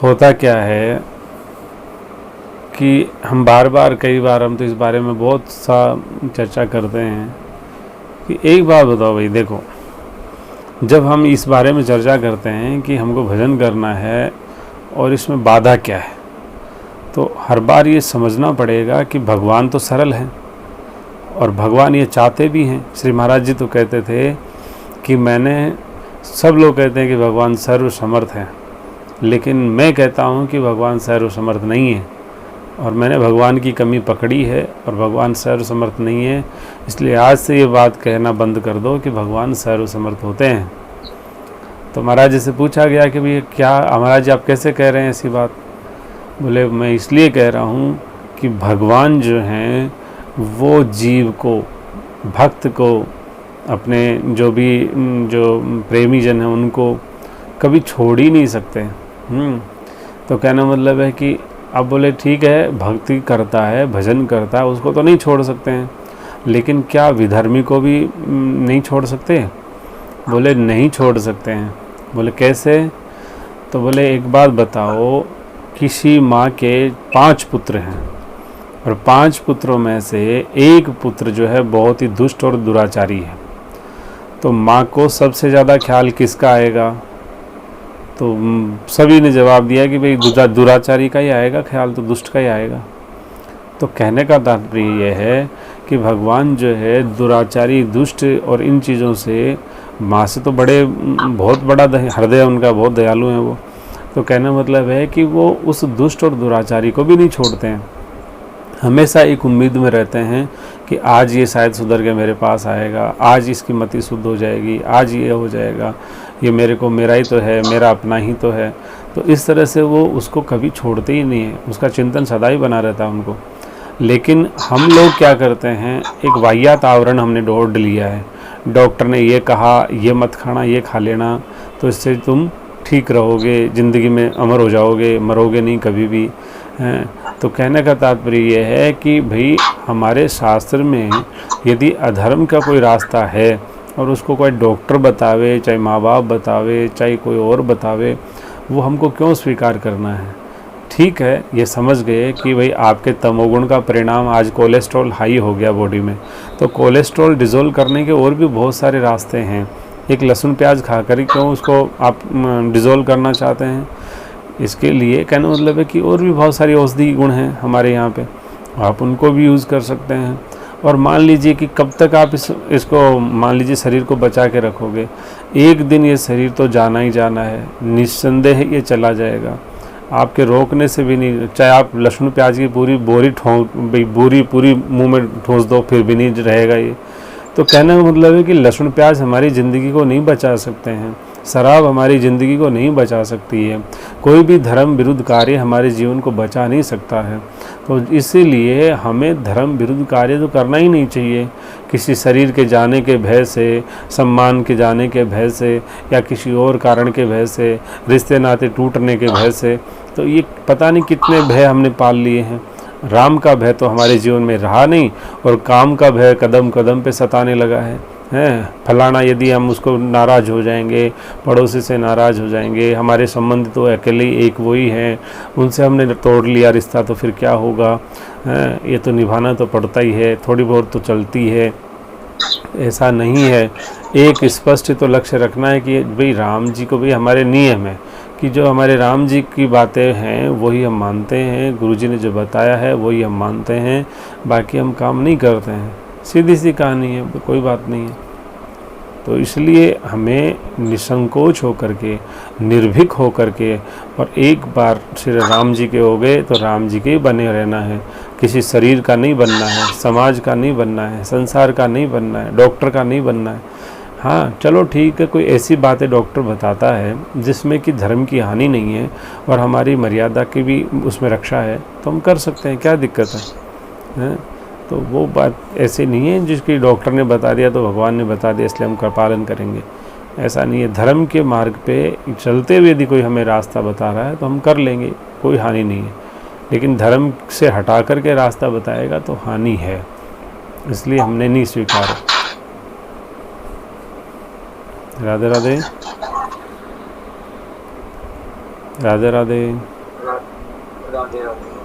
होता क्या है कि हम बार बार कई बार हम तो इस बारे में बहुत सा चर्चा करते हैं कि एक बात बताओ भाई, देखो, जब हम इस बारे में चर्चा करते हैं कि हमको भजन करना है और इसमें बाधा क्या है, तो हर बार ये समझना पड़ेगा कि भगवान तो सरल हैं और भगवान ये चाहते भी हैं। श्री महाराज जी तो कहते थे कि सब लोग कहते हैं कि भगवान सर्व समर्थ हैं, लेकिन मैं कहता हूँ कि भगवान सर्व समर्थ नहीं है और मैंने भगवान की कमी पकड़ी है और भगवान सर्व समर्थ नहीं है। इसलिए आज से ये बात कहना बंद कर दो कि भगवान सर्व समर्थ होते हैं। तो महाराज जी से पूछा गया कि भाई क्या महाराज जी आप कैसे कह रहे हैं ऐसी बात? बोले मैं इसलिए कह रहा हूँ कि भगवान जो हैं वो जीव को, भक्त को, अपने जो प्रेमी जन हैं उनको कभी छोड़ ही नहीं सकते। तो कहना मतलब है कि अब बोले ठीक है, भक्ति करता है, भजन करता है, उसको तो नहीं छोड़ सकते हैं, लेकिन क्या विधर्मी को भी नहीं छोड़ सकते? बोले नहीं छोड़ सकते हैं। बोले कैसे? तो बोले एक बात बताओ, किसी माँ के 5 पुत्र हैं और 5 पुत्रों में से एक पुत्र जो है बहुत ही दुष्ट और दुराचारी है, तो माँ को सबसे ज़्यादा ख्याल किसका आएगा? तो सभी ने जवाब दिया कि भाई दुराचारी का ही आएगा ख्याल, तो दुष्ट का ही आएगा। तो कहने का तात्पर्य यह है कि भगवान जो है दुराचारी, दुष्ट और इन चीज़ों से, माँ से तो बहुत बड़ा हृदय उनका, बहुत दयालु हैं वो। तो कहना मतलब है कि वो उस दुष्ट और दुराचारी को भी नहीं छोड़ते हैं, हमेशा एक उम्मीद में रहते हैं कि आज ये शायद सुधर के मेरे पास आएगा, आज इसकी मति शुद्ध हो जाएगी, आज ये हो जाएगा, ये मेरा ही तो है, मेरा अपना ही तो है। तो इस तरह से वो उसको कभी छोड़ते ही नहीं है, उसका चिंतन सदा ही बना रहता है उनको। लेकिन हम लोग क्या करते हैं, एक वाहियात आवरण हमने ओढ़ लिया है। डॉक्टर ने ये कहा ये मत खाना, ये खा लेना, तो इससे तुम ठीक रहोगे, ज़िंदगी में अमर हो जाओगे, मरोगे नहीं कभी भी हैं। तो कहने का तात्पर्य यह है कि भाई हमारे शास्त्र में यदि अधर्म का कोई रास्ता है और उसको कोई डॉक्टर बतावे, चाहे माँ बाप बतावे, चाहे कोई और बतावे, वो हमको क्यों स्वीकार करना है? ठीक है, ये समझ गए कि भाई आपके तमोगुण का परिणाम आज कोलेस्ट्रॉल हाई हो गया बॉडी में, तो कोलेस्ट्रॉल डिज़ोल्व करने के और भी बहुत सारे रास्ते हैं। एक लहसुन प्याज खाकर क्यों उसको आप डिज़ोल्व करना चाहते हैं? इसके लिए कहने मतलब है कि और भी बहुत सारी औषधि गुण हैं हमारे यहाँ पे, आप उनको भी यूज़ कर सकते हैं। और मान लीजिए कि कब तक आप इसको मान लीजिए शरीर को बचा के रखोगे, एक दिन ये शरीर तो जाना ही जाना है, निस्संदेह ये चला जाएगा, आपके रोकने से भी नहीं। चाहे आप लहसुन प्याज की पूरी बोरी पूरी मुंह में ठोस दो, फिर भी नहीं रहेगा ये। तो कहने का मतलब है कि लहसुन प्याज हमारी ज़िंदगी को नहीं बचा सकते हैं, शराब हमारी ज़िंदगी को नहीं बचा सकती है, कोई भी धर्म विरुद्ध कार्य हमारे जीवन को बचा नहीं सकता है। तो इसीलिए हमें धर्म विरुद्ध कार्य तो करना ही नहीं चाहिए, किसी शरीर के जाने के भय से, सम्मान के जाने के भय से, या किसी और कारण के भय से, रिश्ते नाते टूटने के भय से। तो ये पता नहीं कितने भय हमने पाल लिए हैं। राम का भय तो हमारे जीवन में रहा नहीं और काम का भय कदम कदम पे सताने लगा है। फलाना यदि हम उसको नाराज़ हो जाएंगे, पड़ोसी से नाराज़ हो जाएंगे, हमारे संबंध तो अकेले एक वही हैं, उनसे हमने तोड़ लिया रिश्ता, तो फिर क्या होगा? ये तो निभाना तो पड़ता ही है, थोड़ी बहुत तो चलती है। ऐसा नहीं है, एक स्पष्ट तो लक्ष्य रखना है कि भाई राम जी को भी हमारे नियम है कि जो हमारे राम जी की बातें हैं वही हम मानते हैं, गुरु जी ने जो बताया है वही हम मानते हैं, बाकी हम काम नहीं करते हैं। सीधी सी कहानी है, कोई बात नहीं है। तो इसलिए हमें निसंकोच होकर के, निर्भीक होकर के, और एक बार श्री राम जी के हो गए तो राम जी के ही बने रहना है, किसी शरीर का नहीं बनना है, समाज का नहीं बनना है, संसार का नहीं बनना है, डॉक्टर का नहीं बनना है। हाँ चलो ठीक है, कोई ऐसी बातें डॉक्टर बताता है जिसमें कि धर्म की हानि नहीं है और हमारी मर्यादा की भी उसमें रक्षा है, तो हम कर सकते हैं, क्या दिक्कत है? तो वो बात ऐसे नहीं है जिसकी डॉक्टर ने बता दिया तो भगवान ने बता दिया इसलिए हम का पालन करेंगे, ऐसा नहीं है। धर्म के मार्ग पे चलते हुए यदि कोई हमें रास्ता बता रहा है तो हम कर लेंगे, कोई हानि नहीं है। लेकिन धर्म से हटा कर के रास्ता बताएगा तो हानि है, इसलिए हमने नहीं स्वीकारा। राधे राधे राधे राधे। रा- राधे राधे।